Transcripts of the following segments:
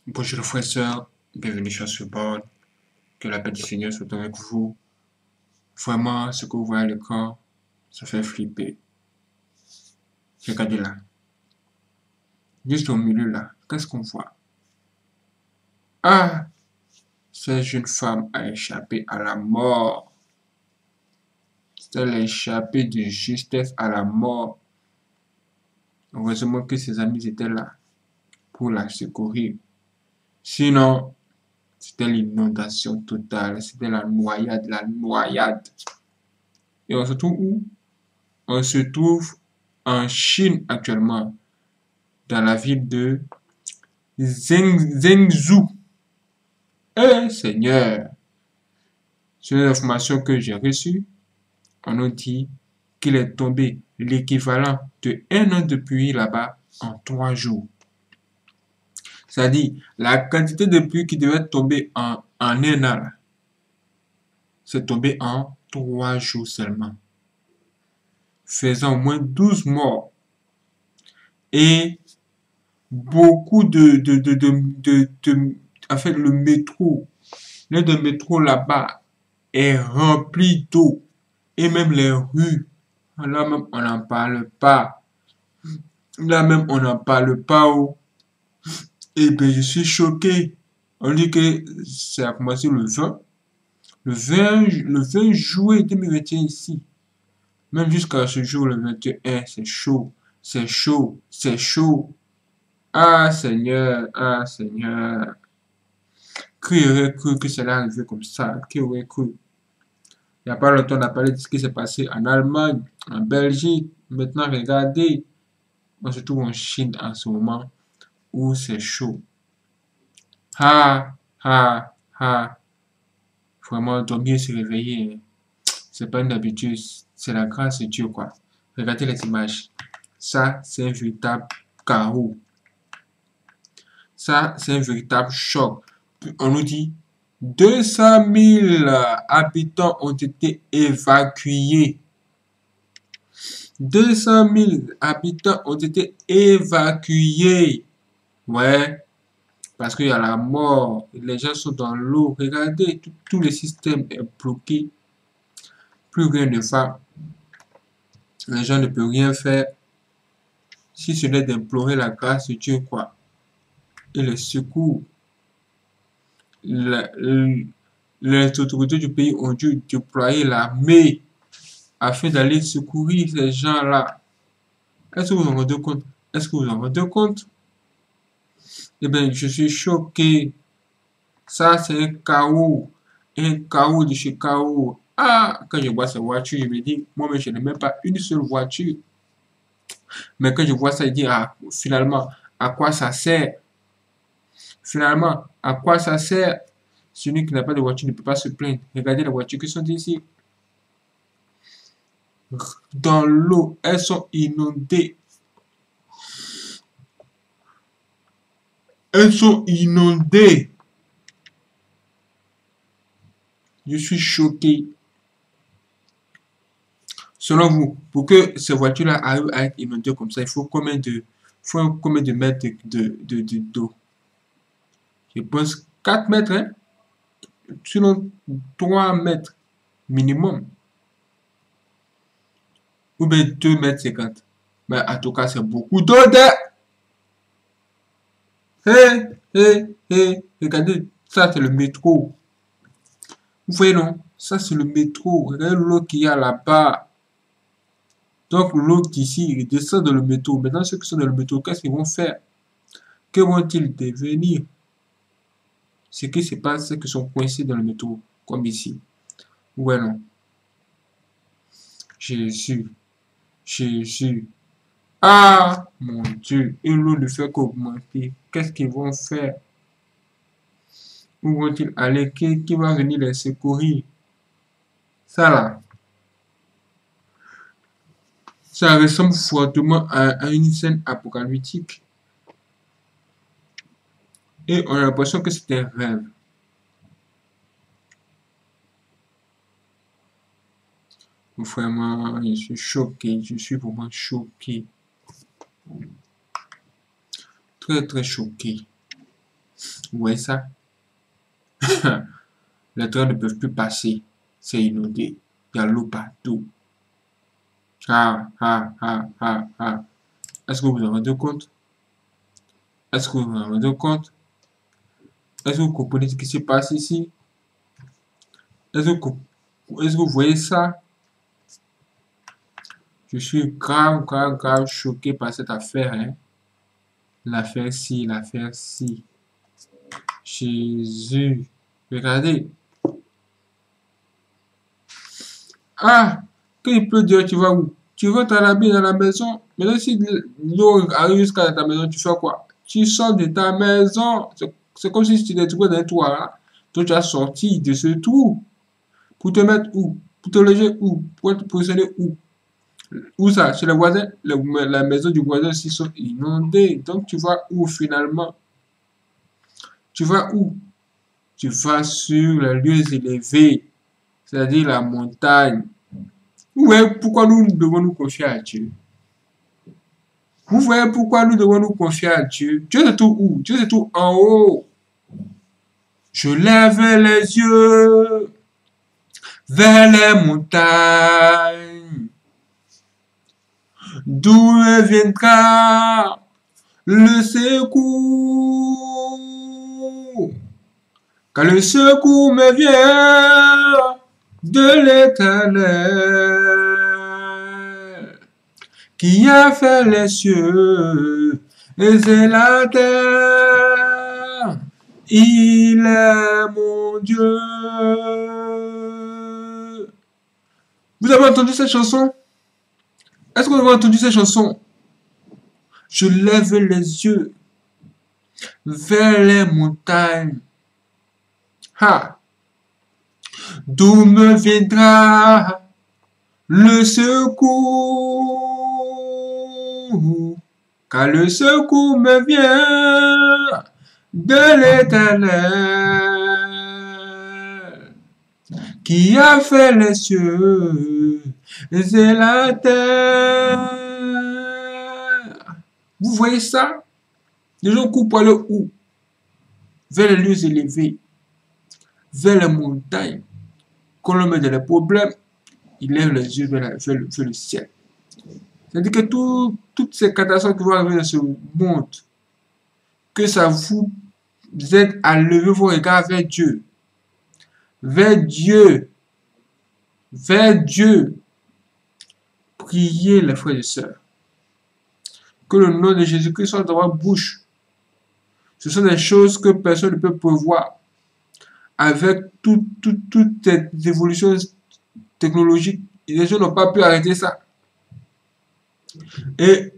Bonjour frères et sœurs, bienvenue sur ce board. Que la paix du Seigneur soit avec vous. Vraiment, ce que vous voyez à l'écran, ça fait flipper. Regardez là. Juste au milieu là, qu'est-ce qu'on voit? Ah, cette jeune femme a échappé à la mort. Elle a échappé de justesse à la mort. Heureusement que ses amis étaient là pour la secourir. Sinon, c'était l'inondation totale. C'était la noyade, la noyade. Et on se trouve où? On se trouve en Chine actuellement, dans la ville de Zhengzhou. Eh Seigneur, sur les informations que j'ai reçues, on nous dit qu'il est tombé l'équivalent de 1 an de pluie là-bas en 3 jours. C'est-à-dire, la quantité de pluie qui devait tomber en 1 an, c'est tombé en 3 jours seulement, faisant au moins 12 morts. Et beaucoup en fait, le métro là-bas est rempli d'eau. Et même les rues, là même on n'en parle pas. Là même on n'en parle pas. Oh. Et bien je suis choqué. On dit que ça a commencé le 20 juillet 2021 ici. Même jusqu'à ce jour, le 21, c'est chaud. C'est chaud. C'est chaud. Ah Seigneur, ah Seigneur. Qui aurait cru que cela arrivait comme ça? Qui aurait cru? Il n'y a pas longtemps, on a parlé de ce qui s'est passé en Allemagne, en Belgique. Maintenant, regardez, on se trouve en Chine en ce moment où c'est chaud. Ah, ah, ah. Vraiment, dormir, se réveiller, c'est pas une habitude, c'est la grâce de Dieu, quoi. Regardez les images. Ça, c'est un véritable chaos. Ça, c'est un véritable choc. On nous dit 200 000 habitants ont été évacués. 200 000 habitants ont été évacués. Ouais, parce qu'il y a la mort, les gens sont dans l'eau. Regardez, tout le système est bloqué. Plus rien ne va. Les gens ne peuvent rien faire. Si ce n'est d'implorer la grâce de Dieu, quoi. Et le secours. Les autorités du pays ont dû déployer l'armée afin d'aller secourir ces gens-là. Est-ce que vous en rendez compte? Est-ce que vous en rendez compte? Eh bien, je suis choqué. Ça, c'est un chaos. Un chaos de chez chaos. Ah, quand je vois ces voitures, je me dis, moi-même, je n'ai même pas une seule voiture. Mais quand je vois ça, je dis, ah, finalement, à quoi ça sert? Finalement, à quoi ça sert? Celui qui n'a pas de voiture ne peut pas se plaindre. Regardez les voitures qui sont ici. Dans l'eau, elles sont inondées. Elles sont inondées. Je suis choqué. Selon vous, pour que ces voitures-là arrivent à être inondées comme ça, il faut combien de mètres d'eau? Je pense 4 mètres, hein? Sinon 3 mètres minimum. Ou bien 2 mètres 50. Mais en tout cas, c'est beaucoup d'eau. Hé, hé, hé, regardez, ça c'est le métro. Vous voyez non? Ça c'est le métro. Regardez l'eau qu'il y a là-bas. Donc l'eau d'ici, il descend dans le métro. Maintenant, ceux qui sont dans le métro, qu'est-ce qu'ils vont faire? Que vont-ils devenir? Ce qui se passe, c'est qu'ils sont coincés dans le métro, comme ici. Ouais, non. Jésus, Jésus. Ah, mon Dieu, et l'eau ne fait qu'augmenter. Qu'est-ce qu'ils vont faire? Où vont-ils aller? Qui va venir les secourir? Ça là, ça ressemble fortement à une scène apocalyptique. Et on a l'impression que c'est un rêve. Vraiment, je suis choqué. Je suis vraiment choqué. Très, très choqué. Vous voyez ça? Les trains ne peuvent plus passer. C'est inondé. Il y a l'eau partout. Ah, ah, ah, ah, ah. Est-ce que vous vous en rendez compte? Est-ce que vous vous en rendez compte? Est-ce que vous comprenez ce qui se passe ici? Est-ce que vous voyez ça? Je suis grave, grave, grave choqué par cette affaire, hein. L'affaire ci. Jésus. Regardez. Ah! Quand il pleut dehors, tu vas où? Tu vas t'habiller dans la maison. Mais si l'eau arrive jusqu'à ta maison, tu fais quoi? Tu sors de ta maison. C'est comme si tu étais trouvé dans un toit, là. Donc tu as sorti de ce trou. Pour te mettre où? Pour te loger où? Pour te positionner où? Où ça? Chez les voisins? La maison du voisin aussi sont inondées. Donc tu vas où finalement? Tu vas où? Tu vas sur les lieux élevés, c'est-à-dire la montagne. Vous voyez pourquoi nous devons nous confier à Dieu? Vous voyez pourquoi nous devons nous confier à Dieu? Dieu se trouve où? Dieu se trouve en haut. Je lève les yeux vers les montagnes. D'où me viendra le secours? Car le secours me vient de l'Éternel, qui a fait les cieux et la terre. Il est mon Dieu. Vous avez entendu cette chanson? Est-ce que vous avez entendu cette chanson? Je lève les yeux vers les montagnes. Ha! D'où me viendra le secours? Car le secours me vient de l'Éternel, qui a fait les cieux et la terre. Vous voyez ça? Les gens courent pour aller où? Vers les lieux élevés, vers les montagnes. Quand l'homme est dans les problèmes, il lève les yeux vers le ciel. C'est-à-dire que toutes ces catastrophes qui vont arriver dans ce monde, que ça vous aide à lever vos regards vers Dieu. Vers Dieu. Vers Dieu. Priez les frères et sœurs. Que le nom de Jésus-Christ soit dans votre bouche. Ce sont des choses que personne ne peut prévoir. Avec toutes ces évolutions technologiques, les gens n'ont pas pu arrêter ça. Et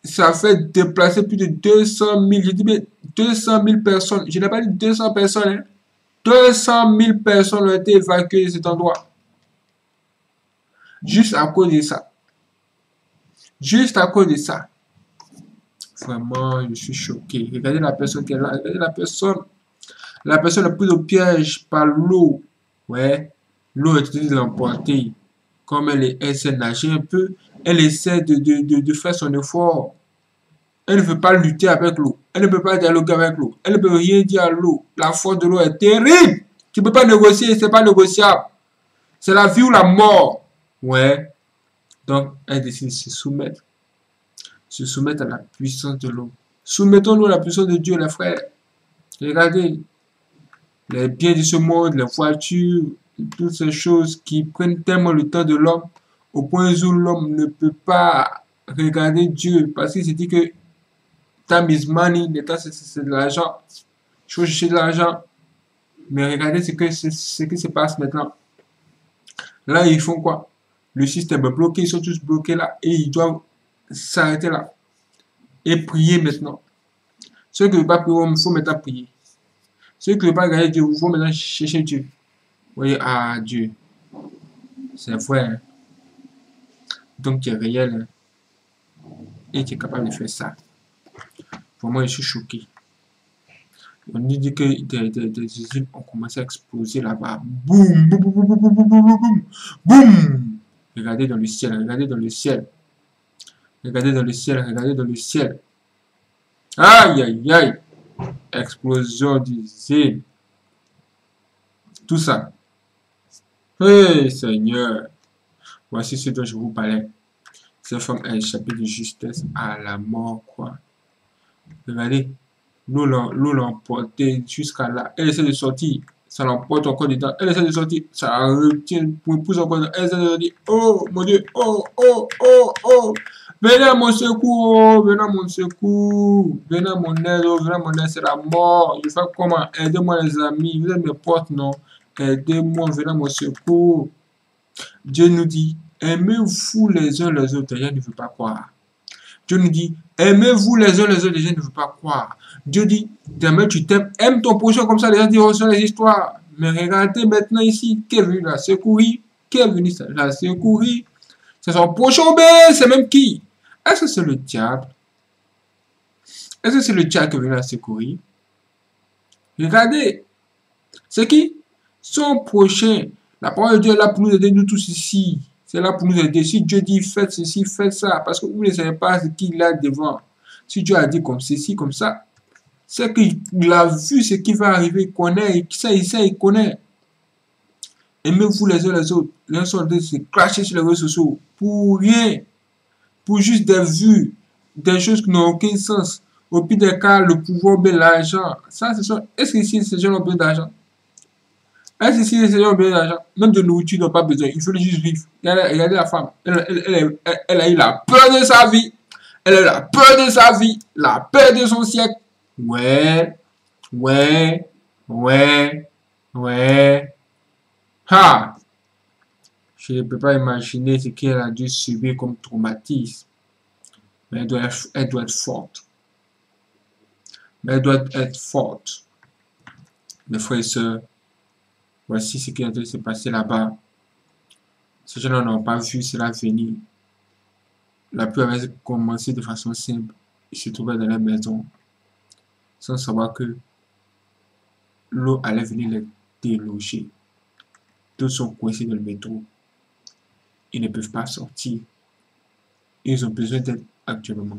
ça fait déplacer plus de 200 000, je dis bien 200 000 personnes. Je n'ai pas dit 200 personnes, hein. 200 000 personnes ont été évacuées de cet endroit. Juste à cause de ça. Juste à cause de ça. Vraiment, je suis choqué. Regardez la personne qui est là. Regardez la personne. La personne est prise au piège par l'eau. Ouais. L'eau est en train de l'emporter. Comme elle sait nager un peu, elle essaie de faire son effort. Elle ne veut pas lutter avec l'eau. Elle ne peut pas dialoguer avec l'eau. Elle ne peut rien dire à l'eau. La force de l'eau est terrible. Tu ne peux pas négocier, c'est pas négociable. C'est la vie ou la mort. Ouais. Donc, elle décide de se soumettre. Se soumettre à la puissance de l'eau. Soumettons-nous à la puissance de Dieu, les frères. Regardez. Les biens de ce monde, les voitures, toutes ces choses qui prennent tellement le temps de l'homme, au point où l'homme ne peut pas regarder Dieu. Parce qu'il se dit que time is money, le temps c'est de l'argent. Il faut chercher de l'argent. Mais regardez ce qui se passe maintenant. Là, ils font quoi? Le système est bloqué, ils sont tous bloqués là et ils doivent s'arrêter là. Et prier maintenant. Ceux qui ne veulent pas prier, il faut maintenant prier. Ceux qui ne veulent pas regarder Dieu, il faut maintenant chercher Dieu. Vous voyez, ah Dieu. C'est vrai. Hein? Donc tu es réel. Hein? Et tu es capable de faire ça. Vraiment, je suis choqué. On nous dit que des usines ont commencé à exploser là-bas. Boum, boum, boum, boum, boum, boum, boum, boum, boum. Regardez dans le ciel, regardez dans le ciel. Regardez dans le ciel, regardez dans le ciel. Aïe, aïe, aïe. explosion d'usine, tout ça. Hey Seigneur, voici ce dont je vous parlais. Cette femme a échappé de justesse à la mort, quoi. Regardez, l'eau l'a emporté jusqu'à là. Elle essaie de sortir, ça l'emporte encore dedans. Elle essaie de sortir, ça retient pour pousse encore dedans. Elle essaie de sortir. Oh mon Dieu, oh, oh, oh, oh. Venez à mon secours, oh, venez à mon secours, venez à mon aide, oh, venez à mon aide, c'est la mort. Je fais comment? Aidez-moi les amis, vous êtes mes potes, non? Aidez-moi, venez à mon secours. Dieu nous dit, aimez-vous les uns les autres, je ne veux pas croire. Dieu nous dit, aimez-vous les uns les autres, les gens ne veulent pas croire. Dieu dit, demain tu t'aimes, aime ton prochain comme ça, les gens diront sur les histoires. Mais regardez maintenant ici, qui est venu la secourir? Qui est venu la secourir? C'est son prochain obé, c'est même qui? Est-ce que c'est le diable? Est-ce que c'est le diable qui est venu la secourir? Regardez, c'est qui? Son prochain. La parole de Dieu est là pour nous aider, nous tous ici. C'est là pour nous aider. Si Dieu dit faites ceci, faites ça, parce que vous ne savez pas ce qu'il a devant. Si Dieu a dit comme ceci, comme ça, c'est qu'il a vu ce qui va arriver, il connaît, il connaît. Aimez-vous les uns les autres. L'un sur l'autre se cracher sur les réseaux sociaux pour rien, pour juste des vues, des choses qui n'ont aucun sens. Au pire des cas, le pouvoir, l'argent. Ça, c'est ça. Est-ce que ici, ces gens ont besoin d'argent? Est-ce que si ces gens ont besoin d'argent, même de nourriture, ils n'ont pas besoin. Il faut juste vivre. Regardez la femme. Elle a eu la peur de sa vie. Elle a eu la peur de sa vie. La peur de son siècle. Ouais. Ouais. Ouais. Ouais. Ha! Je ne peux pas imaginer ce qu'elle a dû subir comme traumatisme. Mais elle doit être forte. Mais elle doit être forte. Mes frères et sœurs, voici ce qui est en train de se passer là-bas. Ces gens n'ont pas vu cela venir. La pluie avait commencé de façon simple. Ils se trouvaient dans la maison sans savoir que l'eau allait venir les déloger. Tous sont coincés dans le métro. Ils ne peuvent pas sortir. Ils ont besoin d'aide actuellement.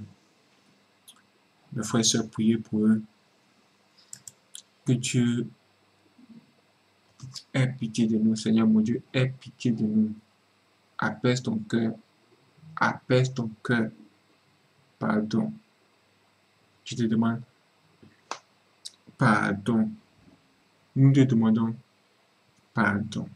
Mes frères et sœurs, priez pour eux. Que Dieu ait pitié de nous, Seigneur mon Dieu, aie pitié de nous. Apaise ton cœur. Apaise ton cœur. Pardon. Je te demande pardon. Nous te demandons pardon.